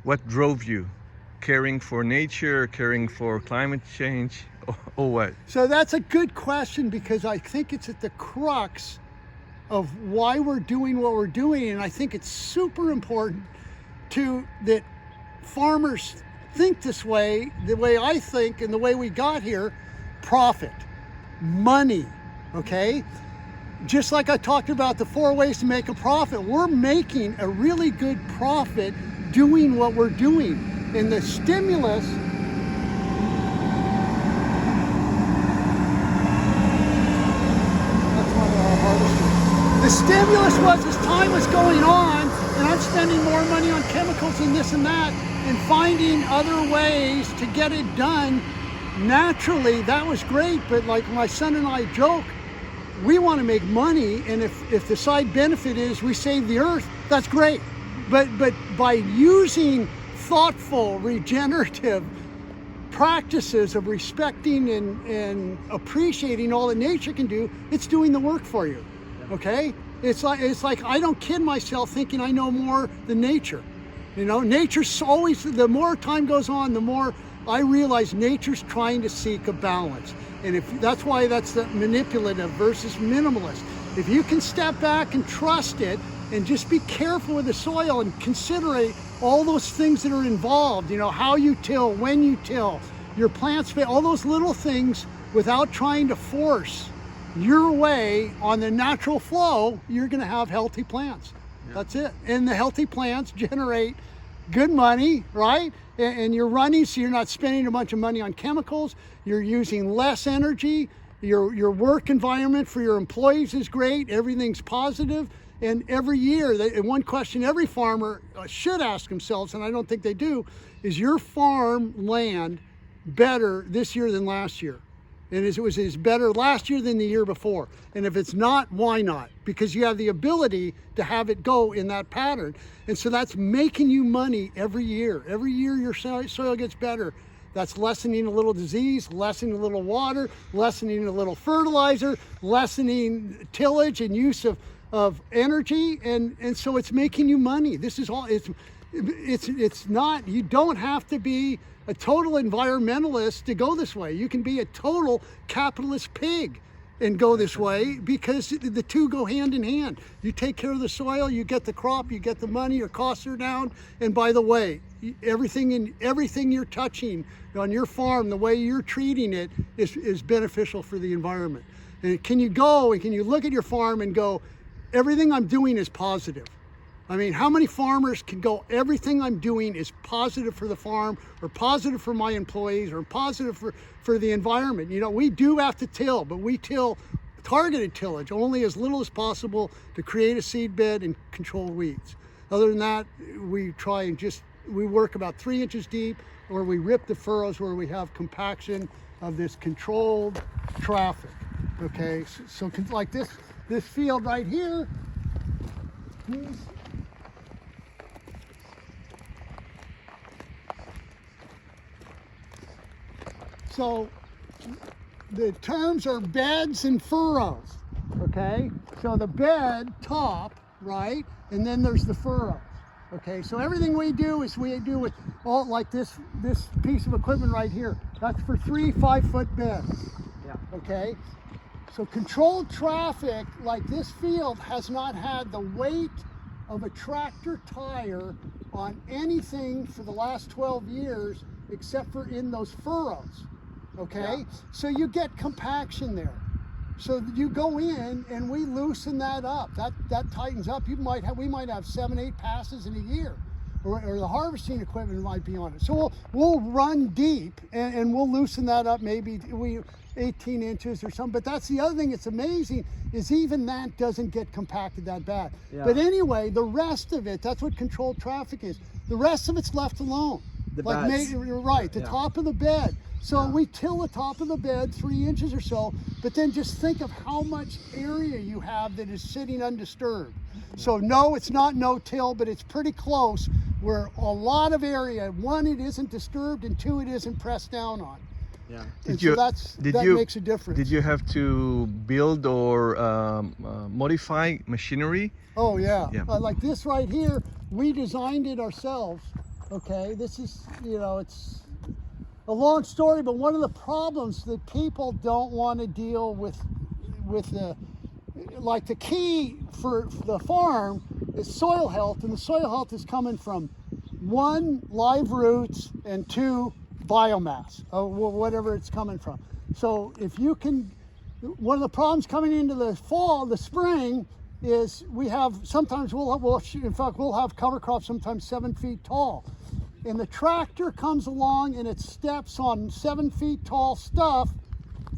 What drove you? Caring for nature, caring for climate change, or what? So that's a good question, because I think it's at the crux of why we're doing what we're doing. And I think it's super important that farmers think this way, the way I think and the way we got here. Profit, money, okay? Just like I talked about the 4 ways to make a profit, we're making a really good profit doing what we're doing. And the stimulus, was as time was going on, and I'm spending more money on chemicals and this and that, and finding other ways to get it done naturally. That was great, but like my son and I joke, we want to make money, and if the side benefit is we save the earth, that's great. But by using thoughtful, regenerative practices of respecting and appreciating all that nature can do, it's doing the work for you. Okay? It's like I don't kid myself thinking I know more than nature. You know, nature's always, the more time goes on, the more I realize nature's trying to seek a balance. And that's why that's the manipulative versus minimalist. If you can step back and trust it and just be careful with the soil and consider all those things that are involved, you know, how you till, when you till, your plants, all those little things, without trying to force your way on the natural flow, you're going to have healthy plants. Yeah. That's it. And the healthy plants generate good money, right? And you're running, so you're not spending a bunch of money on chemicals. You're using less energy. Your work environment for your employees is great. Everything's positive. And every year, one question every farmer should ask themselves, and I don't think they do, is your farm land better this year than last year? And is better last year than the year before? And if it's not, why not? Because you have the ability to have it go in that pattern. And so that's making you money every year. Every year your soil gets better. That's lessening a little disease, lessening a little water, lessening a little fertilizer, lessening tillage and use of energy. And so it's making you money. This is all, it's not, you don't have to be a total environmentalist to go this way. You can be a total capitalist pig and go this way, because the two go hand in hand. You take care of the soil, you get the crop, you get the money, your costs are down. And by the way, everything you're touching on your farm, the way you're treating it is beneficial for the environment. And can you look at your farm and go, everything I'm doing is positive? I mean, how many farmers can go, everything I'm doing is positive for the farm, or positive for my employees, or positive for the environment? You know, we do have to till, but we till targeted tillage, only as little as possible to create a seed bed and control weeds. Other than that, we try and we work about 3 inches deep, or we rip the furrows where we have compaction of this controlled traffic. Okay, so like this field right here, so the terms are beds and furrows, okay? So the bed, top, right? And then there's the furrows, okay? So everything we do with all, like this piece of equipment right here. That's for 3 5-foot beds, yeah. Okay? So controlled traffic, like this field, has not had the weight of a tractor tire on anything for the last 12 years, except for in those furrows. Okay, yeah. So you get compaction there. So you go in and we loosen that up. That tightens up. We might have 7, 8 passes in a year, or the harvesting equipment might be on it. So we'll run deep and we'll loosen that up, maybe 18 inches or something. But that's the other thing that's amazing, is even that doesn't get compacted that bad. Yeah. But anyway, the rest of it, that's what controlled traffic is. The rest of it's left alone. You're right, the top of the bed. So we till the top of the bed 3 inches or so, but then just think of how much area you have that is sitting undisturbed. So no, it's not no-till, but it's pretty close, where a lot of area, 1, it isn't disturbed, and 2, it isn't pressed down on. Yeah. That makes a difference. Did you have to build or modify machinery? Oh yeah. Like this right here, we designed it ourselves. Okay, this is, it's a long story, but one of the problems that people don't want to deal with the key for the farm is soil health, and the soil health is coming from 1, live roots, and 2, biomass, or whatever it's coming from. So if you can, one of the problems coming into the fall, the spring, is sometimes we'll have cover crops sometimes 7 feet tall. And the tractor comes along and it steps on 7 feet tall stuff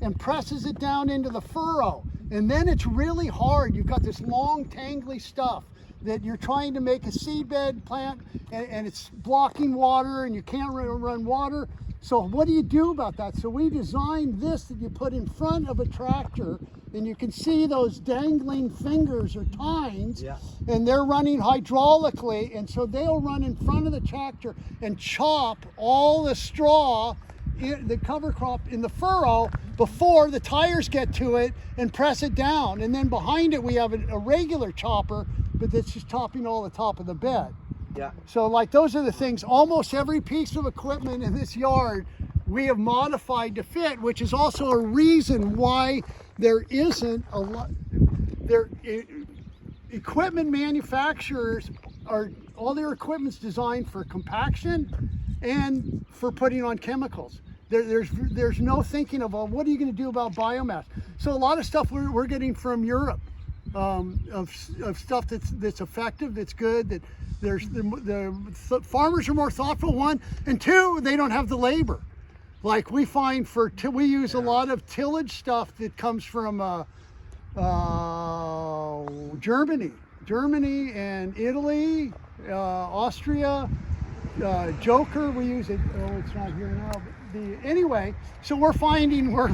and presses it down into the furrow. And then it's really hard. You've got this long, tangly stuff that you're trying to make a seedbed plant, and it's blocking water, and you can't run water. So what do you do about that? So we designed this that you put in front of a tractor, and you can see those dangling fingers or tines, Yeah. and they're running hydraulically, and so they'll run in front of the tractor and chop all the straw, the cover crop, in the furrow before the tires get to it and press it down. And then behind it we have a regular chopper, but that's just chopping all the top of the bed. Yeah. So like those are the things, almost every piece of equipment in this yard we have modified to fit, which is also a reason why there isn't a lot. Equipment manufacturers all their equipment's designed for compaction and for putting on chemicals. There's no thinking of, well, what are you going to do about biomass? So a lot of stuff we're getting from Europe, of stuff that's effective, that's good, that the farmers are more thoughtful, 1, and 2, they don't have the labor. Like we find we use a lot of tillage stuff that comes from Germany and Italy, Austria, Joker, we use it, it's not here now, but anyway, so we're finding